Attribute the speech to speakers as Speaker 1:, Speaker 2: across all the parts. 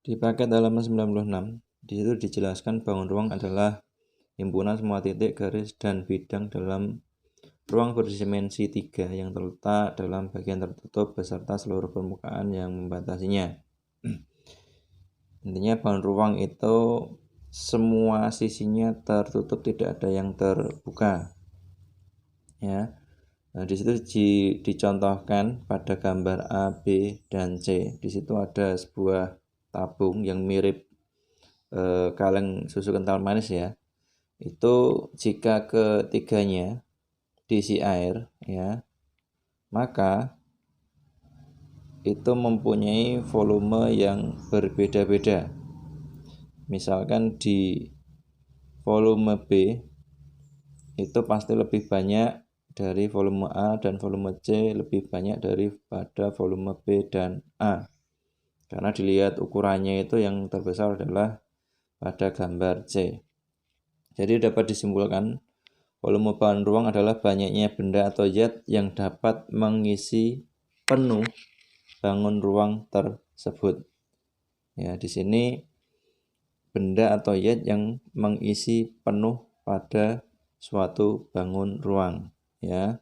Speaker 1: Di paket halaman 96, di situ dijelaskan bangun ruang adalah himpunan semua titik, garis, dan bidang dalam ruang berdimensi 3 yang terletak dalam bagian tertutup beserta seluruh permukaan yang membatasinya. Intinya bangun ruang itu semua sisinya tertutup, tidak ada yang terbuka. Ya. Nah, di situ dicontohkan pada gambar A, B, dan C. Di situ ada sebuah tabung yang mirip kaleng susu kental manis ya. Itu jika ketiganya diisi air ya, maka itu mempunyai volume yang berbeda-beda. Misalkan di volume B itu pasti lebih banyak dari volume A, dan volume C lebih banyak daripada volume B dan A. Karena dilihat ukurannya itu yang terbesar adalah pada gambar C. Jadi dapat disimpulkan volume bahan ruang adalah banyaknya benda atau zat yang dapat mengisi penuh bangun ruang tersebut. Ya, di sini benda atau zat yang mengisi penuh pada suatu bangun ruang, ya.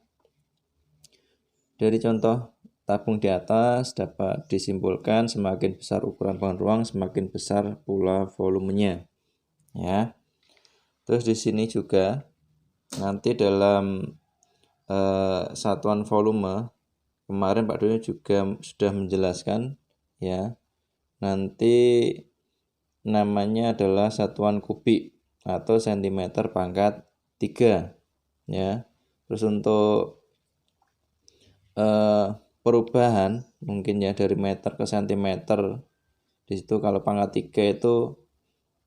Speaker 1: Dari contoh tabung di atas dapat disimpulkan semakin besar ukuran bangun ruang, semakin besar pula volumenya, ya. Terus di sini juga nanti dalam satuan volume kemarin Pak Doni juga sudah menjelaskan ya. Nanti namanya adalah satuan kubik atau cm pangkat 3 ya. Terus untuk perubahan mungkin ya dari meter ke sentimeter, di situ kalau pangkat 3 itu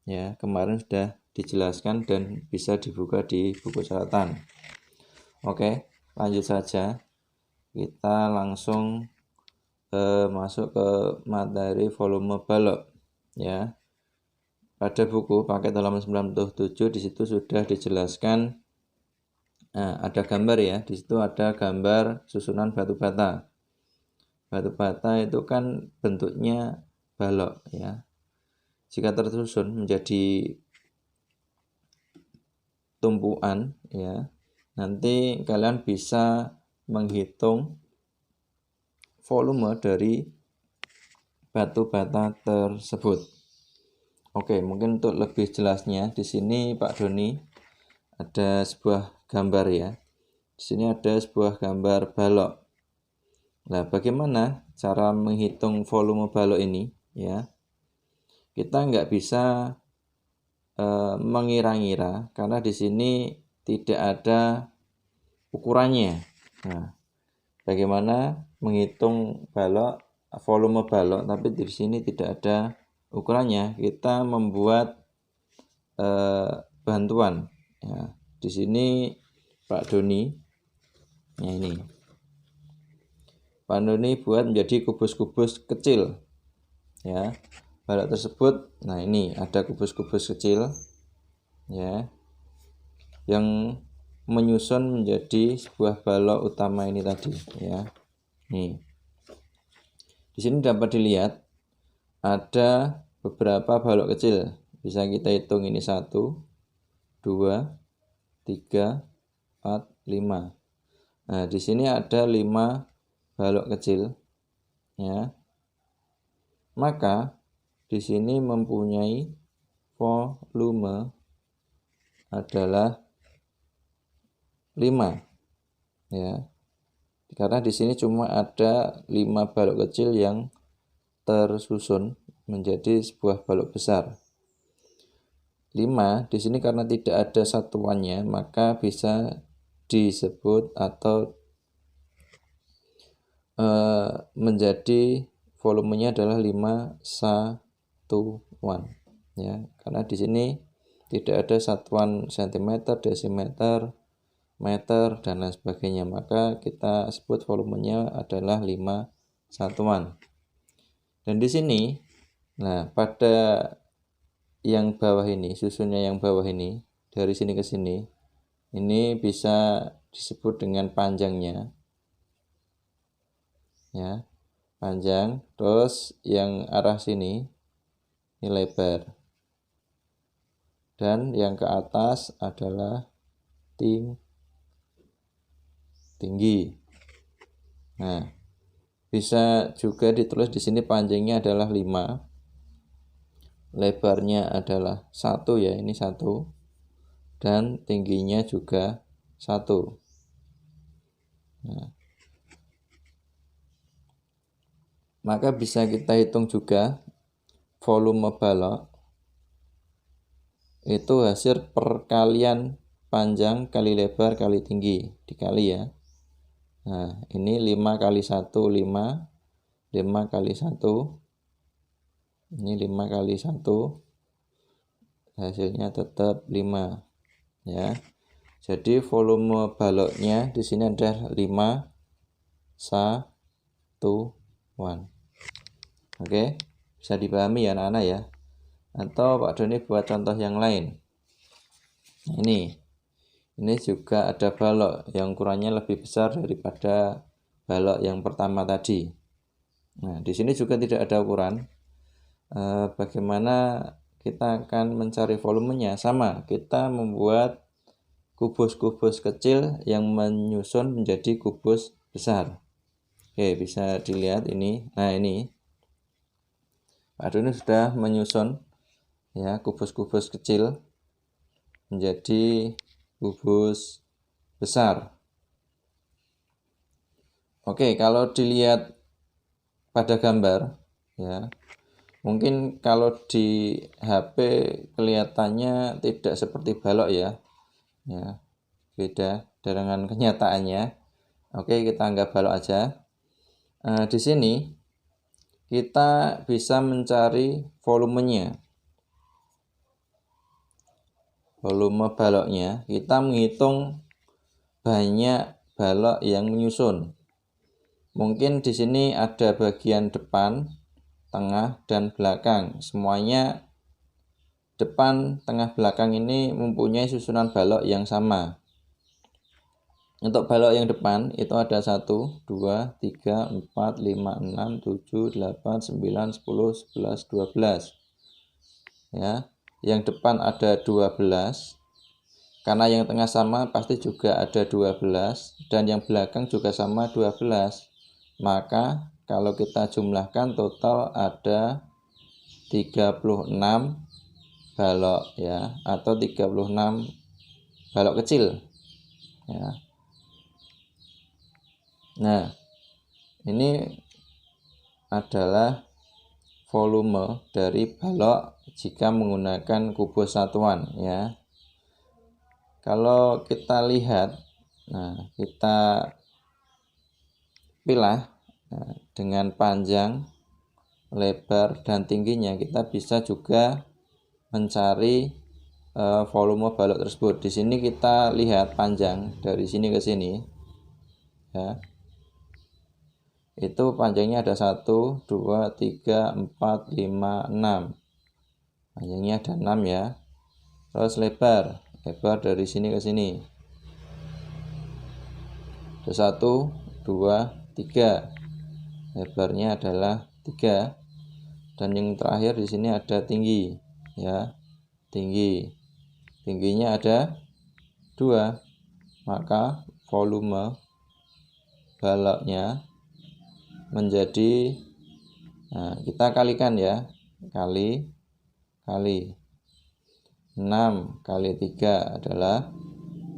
Speaker 1: ya kemarin sudah dijelaskan dan bisa dibuka di buku catatan. Oke, lanjut saja. Kita langsung masuk ke materi volume balok ya. Pada buku paket halaman 97 di situ sudah dijelaskan. Nah, ada gambar ya. Di situ ada gambar susunan batu bata. Batu bata itu kan bentuknya balok ya. Jika tersusun menjadi tumpuan ya, nanti kalian bisa menghitung volume dari batu bata tersebut. Oke, mungkin untuk lebih jelasnya di sini Pak Doni ada sebuah gambar ya. Di sini ada sebuah gambar balok. Nah, bagaimana cara menghitung volume balok ini ya? Kita nggak bisa mengira-ngira karena di sini tidak ada ukurannya. Nah, bagaimana menghitung balok, volume balok, tapi di sini tidak ada ukurannya. Kita membuat bantuan. Ya, di sini Pak Doni, ya ini, Pak Doni buat menjadi kubus-kubus kecil. Ya, balok tersebut, nah ini ada kubus-kubus kecil, ya, yang menyusun menjadi sebuah balok utama ini tadi, ya. Nih. Di sini dapat dilihat ada beberapa balok kecil. Bisa kita hitung ini 1, 2, 3, 4, 5. Nah, di sini ada 5 balok kecil, ya. Maka di sini mempunyai volume adalah 5, ya. Karena di sini cuma ada 5 balok kecil yang tersusun menjadi sebuah balok besar. 5 di sini karena tidak ada satuannya, maka bisa disebut atau menjadi volumenya adalah 5 satuan, ya. Karena di sini tidak ada satuan sentimeter, desimeter, meter, dan lain sebagainya, maka kita sebut volumenya adalah 5 satuan. Dan di sini, nah pada yang bawah ini, susunnya yang bawah ini, dari sini ke sini, ini bisa disebut dengan panjangnya, ya, panjang. Terus yang arah sini ini lebar. Dan yang ke atas adalah tinggi. Nah, bisa juga ditulis di sini panjangnya adalah 5. Lebarnya adalah 1 ya, ini 1. Dan tingginya juga 1. Nah, maka bisa kita hitung juga volume balok itu hasil perkalian panjang kali lebar kali tinggi, dikali ya. Nah, ini 5 kali 1, 5. 5 kali 1. Ini 5 kali 1. Hasilnya tetap 5. Ya. Jadi volume baloknya di sini adalah 5 satuan. Oke, bisa dipahami ya anak-anak ya. Atau Pak Doni buat contoh yang lain. Nah, ini juga ada balok yang ukurannya lebih besar daripada balok yang pertama tadi. Nah, di sini juga tidak ada ukuran. Bagaimana kita akan mencari volumenya? Sama, kita membuat kubus-kubus kecil yang menyusun menjadi kubus besar. Oke, bisa dilihat ini. Nah, ini Pak Doni sudah menyusun ya kubus-kubus kecil menjadi kubus besar. Oke, kalau dilihat pada gambar ya, mungkin kalau di HP kelihatannya tidak seperti balok ya. Ya, beda dengan kenyataannya. Oke, kita anggap balok aja. Di sini kita bisa mencari volumenya. Volume baloknya, kita menghitung banyak balok yang menyusun. Mungkin di sini ada bagian depan, tengah, dan belakang. Semuanya depan, tengah, belakang ini mempunyai susunan balok yang sama. Untuk balok yang depan itu ada 1, 2, 3, 4, 5, 6, 7, 8, 9, 10, 11, 12. Ya, yang depan ada 12. Karena yang tengah sama pasti juga ada 12 dan yang belakang juga sama 12. Maka kalau kita jumlahkan total ada 36 balok ya, atau 36 balok kecil ya. Nah, ini adalah volume dari balok jika menggunakan kubus satuan ya. Kalau kita lihat, nah kita pilih dengan panjang, lebar, dan tingginya, kita bisa juga mencari volume balok tersebut. Di sini kita lihat panjang dari sini ke sini ya. Itu panjangnya ada 1, 2, 3, 4, 5, 6. Panjangnya ada 6 ya. Terus lebar dari sini ke sini. Ada 1, 2, 3. Lebarnya adalah 3. Dan yang terakhir di sini ada tinggi ya. Tingginya ada 2. Maka volume baloknya menjadi, nah kita kalikan ya, kali 6 kali 3 adalah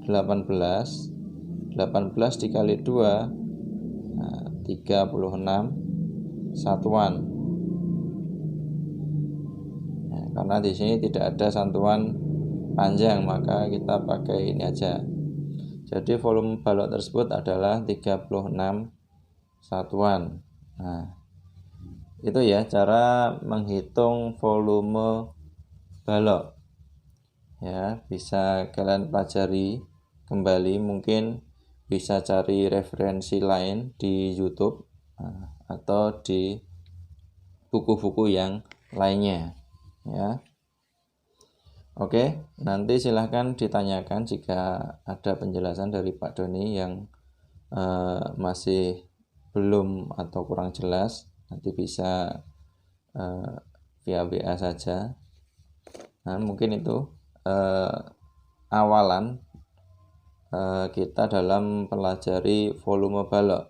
Speaker 1: 18. 18 dikali 2, nah, 36 satuan. Nah, karena di sini tidak ada satuan panjang, maka kita pakai ini aja. Jadi volume balok tersebut adalah 36 satuan. Nah, itu ya cara menghitung volume balok. Ya, bisa kalian pelajari kembali, mungkin bisa cari referensi lain di YouTube atau di buku-buku yang lainnya ya. Oke, nanti silahkan ditanyakan jika ada penjelasan dari Pak Doni yang masih belum atau kurang jelas. Nanti bisa via WA saja. Nah, mungkin itu awalan kita dalam pelajari volume balok.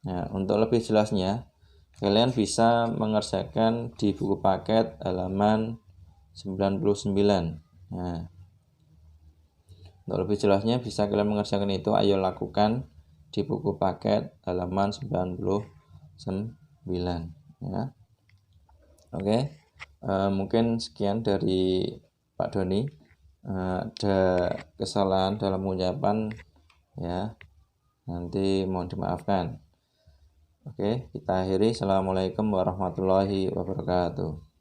Speaker 1: Nah, untuk lebih jelasnya kalian bisa mengerjakan di buku paket halaman 99. Nah, untuk lebih jelasnya bisa kalian mengerjakan itu, ayo lakukan di buku paket halaman 99 ya. Oke. Mungkin sekian dari Pak Doni. Ada kesalahan dalam ucapan ya, nanti mohon dimaafkan. Oke, kita akhiri. Assalamualaikum warahmatullahi wabarakatuh.